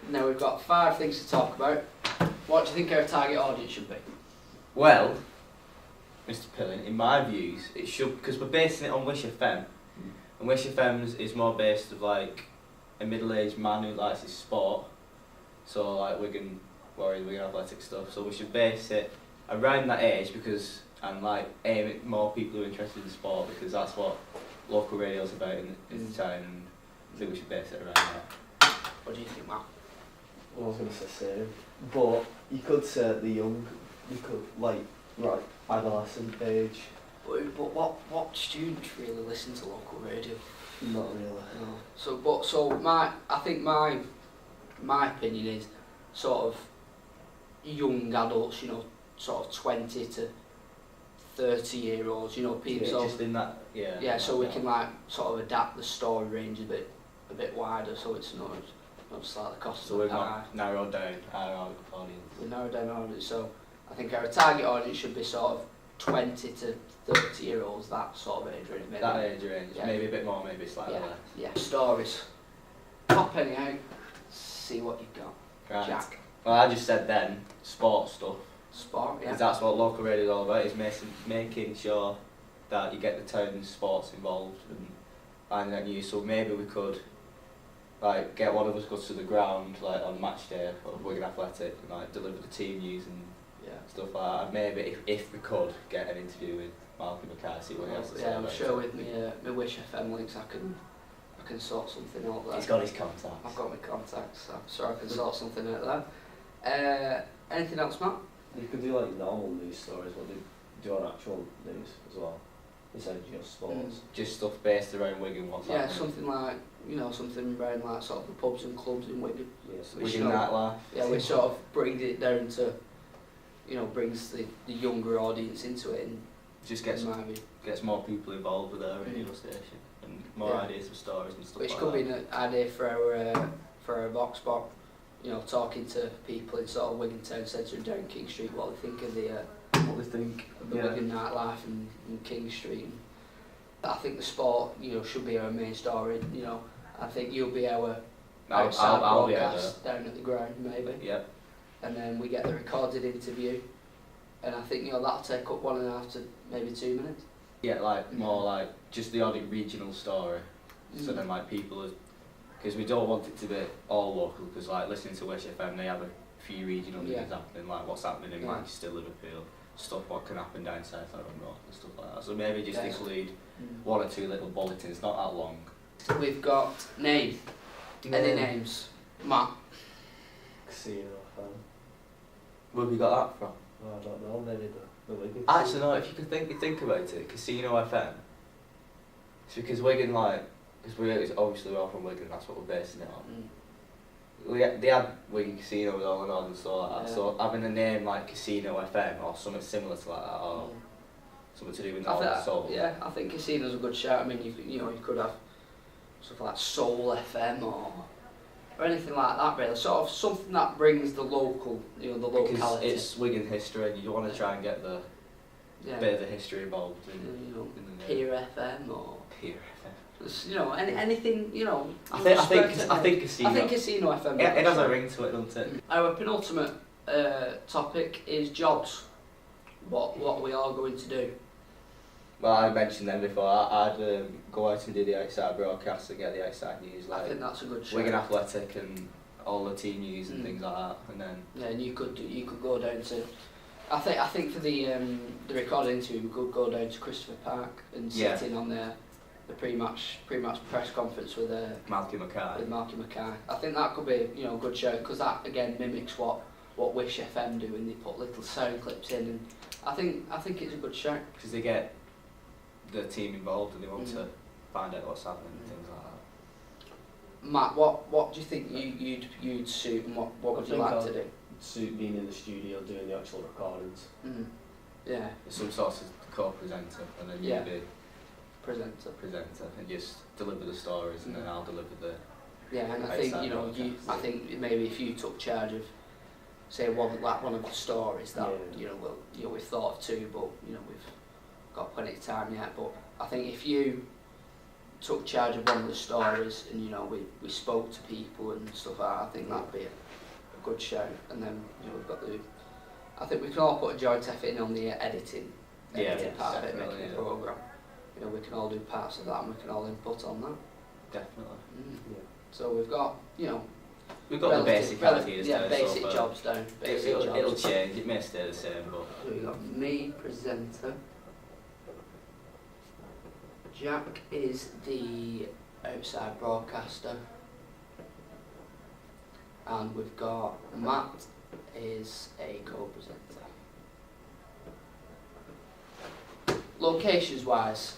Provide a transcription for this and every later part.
Now we've got 5 things to talk about. What do you think our target audience should be? Well, Mr. Pillin, in my views, it should, because we're basing it on Wish FM, and Wish FM is more based of like a middle-aged man who likes his sport, so like Wigan Warriors, Wigan Athletic stuff, so we should base it around that age because, and like aim at more people who are interested in sport because that's what local radio's about in the town, and I think we should base it around that. What do you think, Matt? Well, I was going to say same, but you could say the young, you could like, right, adolescent age. But what students really listen to local radio? Not really. No. I think my opinion is sort of young adults, you know, sort of 20 to 30-year-olds, you know, people. Yeah, so just in that, yeah. yeah, so we can like sort of adapt the story range a bit wider, so it's not just like the cost. So we've not narrowed down our audience. We narrowed down our audience, so I think our target audience should be sort of 20 to 30-year-olds, that sort of age range. Maybe. That age range, Yeah. Maybe a bit more, maybe slightly less. Yeah. Stories. Pop any out. See what you've got. Right. Jack. Well, I just said then, sports stuff. Sport. Yeah. Because that's what local radio is all about, is making sure that you get the town's sports involved and finding out news. So maybe we could like get one of us go to the ground like on match day of Wigan Athletic and like deliver the team news and stuff like that. And maybe if we could get an interview with Malcolm Mackay, see what he has to say. Yeah, I'm about sure it. with my Wish FM links I can sort something out there. He's got his contacts. I've got my contacts, so I'm sure I can sort something out there. Anything else, Matt? You could do like normal news stories, but do on actual news as well, besides just sports. Just stuff based around Wigan, what's Yeah, happening. something like, you know, something around like sort of the pubs and clubs in Wigan. Yes. Which, Wigan you know, nightlife. Yeah, we sort of bring it down to, you know, brings the younger audience into it and Just gets more people involved with our radio station and more ideas of stories and stuff which like could that. be an idea for our Vox Pop, you know, talking to people in sort of Wigan Town Centre and down King Street, what they think of What we think. the Wigan nightlife and King Street. And I think the sport, you know, should be our main story. You know, I think you'll be our outside I'll be broadcast down at the ground maybe. Yeah. And then we get the recorded interview, and I think, you know, that'll take up 1.5 to maybe 2 minutes. Yeah, like more like just the odd regional story. So then like people, because we don't want it to be all local. Because like listening to Wish FM, they have a few regional news happening, like what's happening in Manchester, Liverpool, stuff what can happen down south or up north and stuff like that. So maybe just include 1 or 2 little bulletins, not that long. We've got name. Any names? Matt. Casino fan. Where have we got that from? I don't know, maybe the Wigan. Actually, no. If you could think about it, Casino FM. It's because Wigan, like, because we're obviously we're all from Wigan. That's what we're basing it on. They had Wigan Casino with all the northern stuff like that. So having a name like Casino FM or something similar to like that, or something to do with Northern Soul. Yeah, I think Casino's a good shout. I mean, you know, you could have stuff like Soul FM or anything like that. Really, sort of something that brings the local, you know, the locality. Because it's Wigan history, and you want to try and get the bit of the history involved in, you know, in the Pier FM or Pier FM. You know, anything, you know. I think Casino. I think Casino FM. It has a ring to it, doesn't it? Our penultimate topic is jobs. What we are going to do. Well, I mentioned them before. I'd go out and do the outside broadcast and get the outside news, like I think that's a good show. Wigan Athletic and all the team news and things like that, and then. Yeah, and you could go down to. I think for the recorded interview we could go down to Christopher Park and sit in on the pre-match press conference with Malcolm Mackay. With Malcolm Mackay. I think that could be, you know, a good show because that again mimics what Wish FM do, and they put little sound clips in, and I think it's a good show because they get the team involved and they want to find out what's happening and things like that. Matt, what do you think you'd suit, and what would you like to do? Suit being in the studio doing the actual recordings. Yeah. Some sort of co-presenter, and then you'd be presenter and just deliver the stories, and then I'll deliver the. Yeah, and I think, you know, I think maybe if you took charge of, say, one of the stories that you know we've thought of 2, but you know we've got plenty of time yet. But I think if you took charge of one of the stories, and you know we spoke to people and stuff like that. I think that'd be a good shout. And then you know we've got the. I think we can all put a joint effort in on the editing part of it, making a programme. You know, we can all do parts of that, and we can all input on that. Definitely. Yeah. So we've got, you know, We've got the basic ideas down. basic so jobs down. Basic it'll jobs. change. It may stay the same, but So we've got me, presenter. Jack is the outside broadcaster. And we've got Matt is a co-presenter. Locations wise,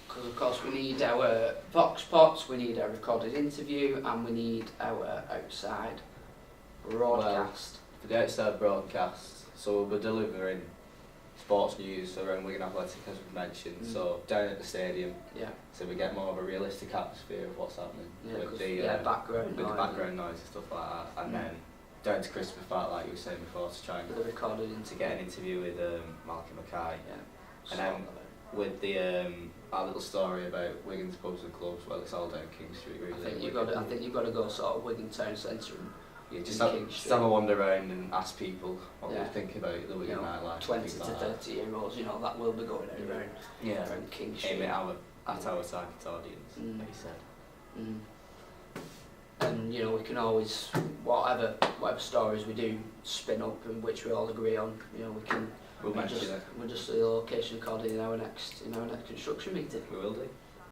because of course we need our vox pops, we need our recorded interview, and we need our outside broadcast. for the outside broadcast, so we'll be delivering sports news around Wigan Athletic as we mentioned, so down at the stadium, Yeah, so we get more of a realistic atmosphere of what's happening yeah, with 'cause, the background with the noise background noise and stuff like that, and then down to Christmas Park like you were saying before to try and with the recorded interview. to get an interview with Malcolm Mackay. Yeah. And then with the our little story about Wigan's pubs and clubs, well, it's all down King Street really. I think you've got to go sort of Wigan Town Centre and Yeah, just in have, King just have a Street. wander around and ask people what Yeah. they think about the Wigan You know, nightlife. 20 things to like that. 30-year-olds, you know, that will be going around, Yeah, around King aim Street. it at our target audience, Mm. like you said. Mm. And you know, we can always whatever stories we do spin up and which we all agree on, you know, We'll mention just it. we'll just do the location recording in our next construction meeting. We will do.